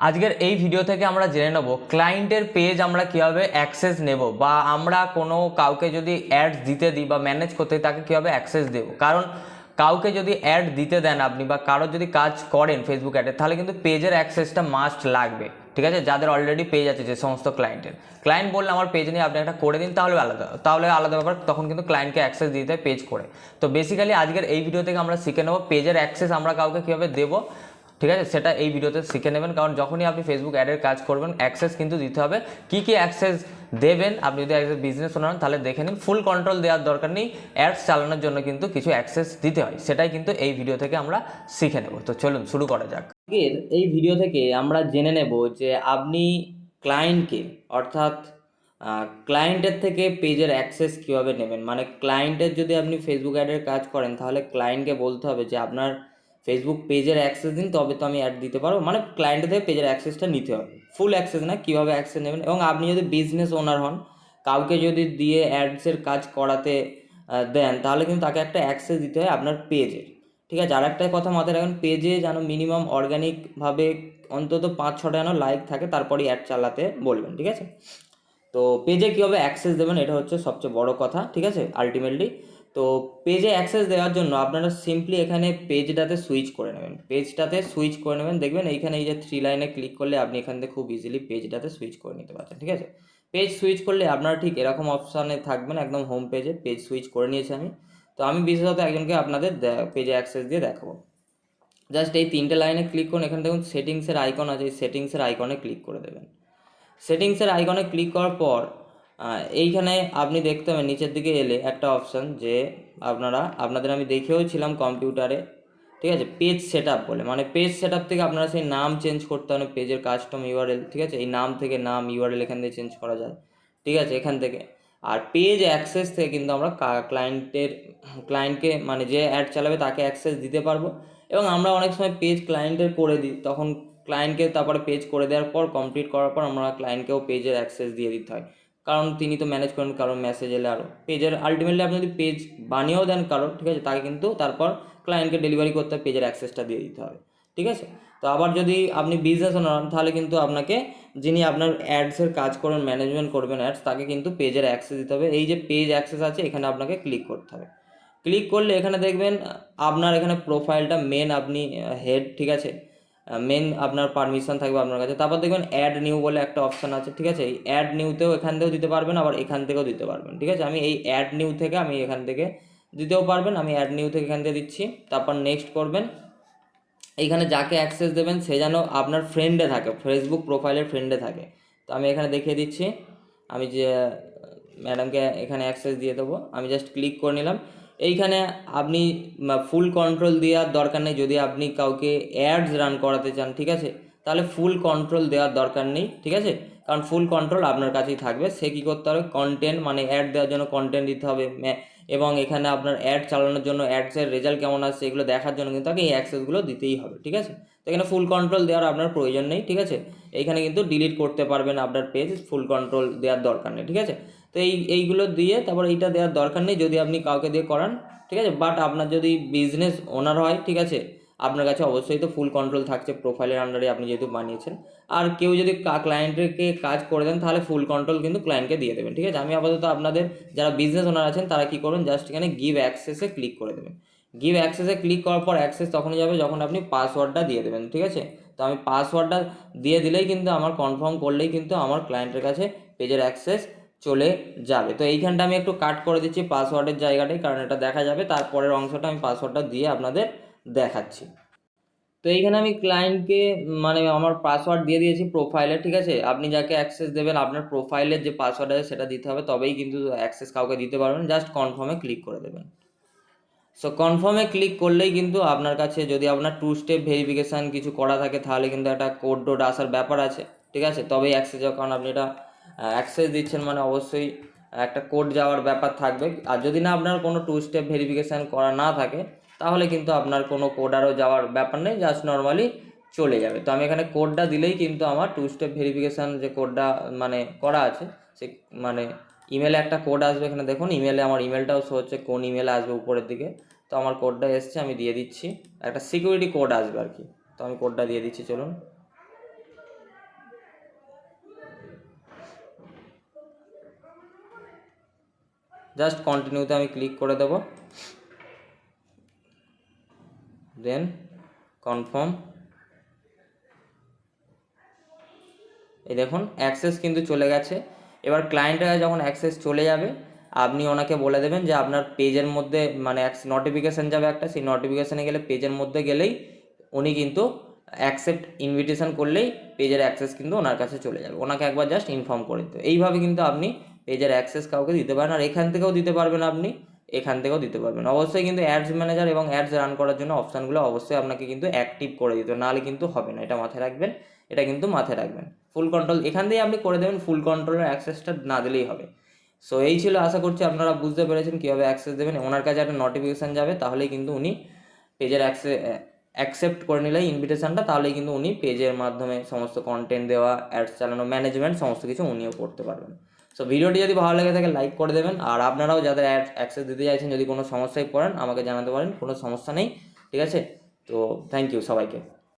আজকের এই ভিডিও থেকে আমরা জেনে নেব ক্লায়েন্টের পেজ আমরা কিভাবে অ্যাক্সেস নেব, বা আমরা কোনো কাউকে যদি অ্যাড দিতে দিই বা ম্যানেজ করতে দিই তাকে কীভাবে অ্যাক্সেস দেব। কারণ কাউকে যদি অ্যাড দিতে দেন আপনি বা কারোর যদি কাজ করেন ফেসবুক অ্যাডে, তাহলে কিন্তু পেজের অ্যাক্সেসটা মাস্ট লাগবে। ঠিক আছে, যাদের অলরেডি পেজ আছে, যে সমস্ত ক্লায়েন্ট বললে আমার পেজ নিয়ে আপনি একটা করে দিন, তাহলে আলাদা ব্যাপার, তখন কিন্তু ক্লায়েন্টকে অ্যাক্সেস দিতে হয় পেজ করে। তো বেসিক্যালি আজকের এই ভিডিও থেকে আমরা শিখে নেব পেজের অ্যাক্সেস আমরা কাউকে কীভাবে দেবো। ঠিক আছে, সেটা এই ভিডিওতে শিখে নেবেন, কারণ যখনই আপনি ফেসবুক অ্যাডের কাজ করবেন অ্যাক্সেস কিন্তু দিতে হবে। কী কী অ্যাক্সেস দেবেন, আপনি যদি বিজনেস ওনার তাহলে দেখে নিন। ফুল কন্ট্রোল দেওয়ার দরকার নেই, অ্যাডস চালানোর জন্য কিন্তু কিছু অ্যাক্সেস দিতে হয়, সেটাই কিন্তু এই ভিডিও থেকে আমরা শিখে নেব। তো চলুন শুরু করা যাক। এই ভিডিও থেকে আমরা জেনে নেব যে আপনি ক্লায়েন্টকে, অর্থাৎ ক্লায়েন্টের থেকে পেজের অ্যাক্সেস কীভাবে নেবেন। মানে ক্লায়েন্টের যদি আপনি ফেসবুক অ্যাডের কাজ করেন, তাহলে ক্লায়েন্টকে বলতে হবে যে আপনার ফেসবুক পেজের অ্যাক্সেস দিন, তবে তো আমি অ্যাড দিতে পারবো। মানে ক্লায়েন্টের থেকে পেজের অ্যাক্সেসটা নিতে হবে, ফুল অ্যাক্সেস না, কীভাবে অ্যাক্সেস নেবেন। এবং আপনি যদি বিজনেস ওনার হন, কাউকে যদি দিয়ে অ্যাডসের কাজ করাতে দেন, তাহলে কিন্তু তাকে একটা অ্যাক্সেস দিতে হয় আপনার পেজে। ঠিক আছে, আর একটা কথা মাথায় রাখবেন, পেজে যেন মিনিমাম অর্গানিকভাবে অন্তত 5-6টা যেন লাইক থাকে, তারপরেই অ্যাড চালাতে বলবেন। ঠিক আছে, তো পেজে কীভাবে অ্যাক্সেস দেবেন এটা হচ্ছে সবচেয়ে বড় কথা। ঠিক আছে, আলটিমেটলি তো পেজে অ্যাক্সেস দেওয়ার জন্য আপনারা সিম্পলি এখানে পেজটাতে সুইচ করে নেবেন। দেখবেন এইখানে এই যে 3 লাইনে ক্লিক করলে আপনি এখান থেকে খুব ইজিলি পেজটাতে সুইচ করে নিতে পারছেন। ঠিক আছে, পেজ সুইচ করলে আপনারা ঠিক এরকম অপশানে থাকবেন, একদম হোম পেজে পেজ সুইচ করে নিয়েছি আমি। তো আমি বিশেষত একজনকে আপনাদের পেজে অ্যাক্সেস দিয়ে দেখাবো। জাস্ট এই 3টে লাইনে ক্লিক করুন, এখানে দেখুন সেটিংসের আইকন আছে, এই সেটিংসের আইকনে ক্লিক করে দেবেন। সেটিংসের আইকনে ক্লিক করার পর এইখানে আপনি দেখতে পাবেন নিচের দিকে এলে একটা অপশান, যে আপনাদের আমি দেখেও ছিলাম কম্পিউটারে। ঠিক আছে, পেজ সেট আপ বলে, মানে পেজ সেট আপ থেকে আপনারা সেই নাম চেঞ্জ করতে হবে, পেজের কাস্টম ইউআরএল। ঠিক আছে, এই নাম থেকে নাম ইউআরএল এখান থেকে চেঞ্জ করা যায়। ঠিক আছে, এখান থেকে। আর পেজ অ্যাক্সেস থেকে কিন্তু আমরা ক্লায়েন্টকে, মানে যে অ্যাড চালাবে তাকে অ্যাক্সেস দিতে পারবো। এবং আমরা অনেক সময় পেজ ক্লায়েন্টের করে দিই, তখন ক্লায়েন্টকে তারপরে পেজ করে দেওয়ার পর, কমপ্লিট করার পর আমরা ক্লায়েন্টকেও পেজের অ্যাক্সেস দিয়ে দিতে হয়, কারণ তিনি তো ম্যানেজ করেন, কারণ মেসেজ এলে আরও পেজের আলটিমেটলি আপনি যদি পেজ বানিয়েও দেন কারো, ঠিক আছে, তাকে কিন্তু তারপর ক্লায়েন্টকে ডেলিভারি করতে পেজের অ্যাক্সেসটা দিয়ে দিতে হবে। ঠিক আছে, তো আবার যদি আপনি বিজনেস ওনার হন, তাহলে কিন্তু আপনাকে, যিনি আপনার অ্যাডসের কাজ করবেন, ম্যানেজমেন্ট করবেন অ্যাডস, তাকে কিন্তু পেজের অ্যাক্সেস দিতে হবে। এই যে পেজ অ্যাক্সেস আছে, এখানে আপনাকে ক্লিক করতে হবে। ক্লিক করলে এখানে দেখবেন আপনার এখানে প্রোফাইলটা মেন, আপনি হেড। ঠিক আছে, মেন আপনার পারমিশন থাকবে আপনার কাছে। তারপর দেখবেন অ্যাড নিউ বলে একটা অপশান আছে। ঠিক আছে, এই অ্যাড নিউতেও এখান থেকেও দিতে পারবেন, আবার এখান থেকেও দিতে পারবেন। ঠিক আছে, আমি এই অ্যাড নিউ থেকে আমি এখান থেকে দিতেও পারবেন, আমি অ্যাড নিউ থেকে এখান থেকে দিচ্ছি। তারপর নেক্সট করবেন। এইখানে যাকে অ্যাক্সেস দেবেন সে যেন আপনার ফ্রেন্ডে থাকে, ফেসবুক প্রোফাইলের ফ্রেন্ডে থাকে। তো আমি এখানে দেখিয়ে দিচ্ছি, আমি যে ম্যাডামকে এখানে অ্যাক্সেস দিয়ে দেবো, আমি জাস্ট ক্লিক করে নিলাম। এইখানে আপনি ফুল কন্ট্রোল দেওয়ার দরকার নেই, যদি আপনি কাউকে অ্যাডস রান করাতে চান, ঠিক আছে, তাহলে ফুল কন্ট্রোল দেওয়ার দরকার নেই। ঠিক আছে, কারণ ফুল কন্ট্রোল আপনার কাছেই থাকবে। সে কী করতে হবে, কন্টেন্ট, মানে অ্যাড দেওয়ার জন্য কন্টেন্ট দিতে হবে, এবং এখানে আপনার অ্যাড চালানোর জন্য, অ্যাডসের রেজাল্ট কেমন আসছে এগুলো দেখার জন্য কিন্তু তাকে এই অ্যাক্সেসগুলো দিতেই হবে। ঠিক আছে, তো এখানে ফুল কন্ট্রোল দেওয়ার আপনার প্রয়োজন নেই। ঠিক আছে, এইখানে কিন্তু ডিলিট করতে পারবেন আপনার পেজ, ফুল কন্ট্রোল দেওয়ার দরকার নেই। ঠিক আছে, তো এইগুলো দিয়ে তারপর এইটা দেওয়ার দরকার নেই যদি আপনি কাউকে দিয়ে করান। ঠিক আছে, বাট আপনার যদি বিজনেস ওনার হয়, ঠিক আছে, আপনার কাছে অবশ্যই তো ফুল কন্ট্রোল থাকছে, প্রোফাইলের আন্ডারে আপনি যেহেতু বানিয়েছেন। আর কেউ যদি ক্লায়েন্টকে কাজ করে দেন, তাহলে ফুল কন্ট্রোল কিন্তু ক্লায়েন্টকে দিয়ে দেবেন। ঠিক আছে, আমি আপাতত আপনাদের যারা বিজনেস ওনার আছেন তারা কী করবেন, জাস্ট এখানে গিভ অ্যাক্সেসে ক্লিক করে দেবেন। গিভ অ্যাক্সেসে ক্লিক করার পর অ্যাক্সেস তখনই যাবে যখন আপনি পাসওয়ার্ডটা দিয়ে দেবেন। ঠিক আছে, তো আমি পাসওয়ার্ডটা দিয়ে দিলেই কিন্তু, আমার কনফার্ম করলেই কিন্তু আমার ক্লায়েন্টের কাছে পেজের অ্যাক্সেস চলে যাবে। তো এইখানটা আমি একটু কাট করে দিচ্ছি পাসওয়ার্ডের জায়গাটাই, কারণ এটা দেখা যাবে। তারপরের অংশটা আমি পাসওয়ার্ডটা দিয়ে আপনাদের দেখাচ্ছি। তো এইখানে আমি ক্লায়েন্টকে, মানে আমার পাসওয়ার্ড দিয়ে দিয়েছি প্রোফাইলে। ঠিক আছে, আপনি যাকে অ্যাক্সেস দেবেন আপনার প্রোফাইলের যে পাসওয়ার্ড আছে সেটা দিতে হবে, তবেই কিন্তু অ্যাক্সেস কাউকে দিতে পারবেন। জাস্ট কনফার্মে ক্লিক করে দেবেন। সো কনফার্মে ক্লিক করলেই কিন্তু আপনার কাছে, যদি আপনার 2 স্টেপ ভেরিফিকেশান কিছু করা থাকে, তাহলে কিন্তু একটা কোড টোড আসার ব্যাপার আছে। ঠিক আছে, তবেই অ্যাক্সেস যাবে, কারণ আপনি এটা অ্যাক্সেস দিচ্ছেন মানে অবশ্যই একটা কোড যাওয়ার ব্যাপার থাকবে। আর যদি না আপনার কোনো 2 স্টেপ ভেরিফিকেশান করা না থাকে, তাহলে কিন্তু আপনার কোনো কোড আরও যাওয়ার ব্যাপার নেই, জাস্ট নর্মালি চলে যাবে। তো আমি এখানে কোডটা দিলেই কিন্তু আমার 2 স্টেপ ভেরিফিকেশান যে কোডটা মানে করা আছে, সে মানে ইমেলে একটা কোড আসবে। এখানে দেখুন ইমেলে, আমার ইমেলটাও শো হচ্ছে কোন ইমেলে আসবে উপরের দিকে। তো আমার কোডটা এসছে, আমি দিয়ে দিচ্ছি। একটা সিকিউরিটি কোড আসবে আর কি, তো আমি কোডটা দিয়ে দিচ্ছি, চলুন। জাস্ট কন্টিনিউতে আমি ক্লিক করে দেবো, দেন কনফার্ম। এই দেখুন অ্যাক্সেস কিন্তু চলে গেছে। এবার ক্লায়েন্টের যখন অ্যাক্সেস চলে যাবে আপনি ওনাকে বলে দেবেন যে আপনার পেজের মধ্যে মানে নোটিফিকেশান যাবে একটা, সেই নোটিফিকেশানে গেলে পেজের মধ্যে গেলেই উনি কিন্তু অ্যাকসেপ্ট ইনভিটেশন করলেই পেজের অ্যাক্সেস কিন্তু ওনার কাছে চলে যাবে। ওনাকে একবার জাস্ট ইনফর্ম করে দিতে। এইভাবে কিন্তু আপনি পেজের অ্যাক্সেস কাউকে দিতে পারেন। আর এখান থেকেও দিতে পারবেন, আপনি এখান থেকেও দিতে পারবেন। অবশ্যই কিন্তু অ্যাডস ম্যানেজার এবং অ্যাডস রান করার জন্য অপশানগুলো অবশ্যই আপনাকে কিন্তু অ্যাক্টিভ করে দিতে হবে, নাহলে কিন্তু হবে না। এটা মাথায় রাখবেন, এটা কিন্তু মাথায় রাখবেন। ফুল কন্ট্রোল এখান দিয়ে আপনি করে দেবেন, ফুল কন্ট্রোলের অ্যাক্সেসটা না দিলেই হবে। সো এই ছিল, আশা করছি আপনারা বুঝতে পেরেছেন কীভাবে অ্যাক্সেস দেবেন। ওনার কাছে একটা নোটিফিকেশান যাবে, তাহলেই কিন্তু উনি পেজের অ্যাকসেপ্ট করে নিলেই ইনভিটেশনটা, তাহলেই কিন্তু উনি পেজের মাধ্যমে সমস্ত কন্টেন্ট দেওয়া, অ্যাডস চালানো, ম্যানেজমেন্ট সমস্ত কিছু উনিও করতে পারবেন। সো ভিডিওটি যদি ভালো লেগে থাকে লাইক করে দেবেন। আর আপনারাও যাদের অ্যাক্সেস দিতে চাইছেন, যদি কোনো সমস্যায় পড়েন আমাকে জানাতে পারেন, কোনো সমস্যা নেই, ঠিক আছে? তো থ্যাংক ইউ সবাইকে।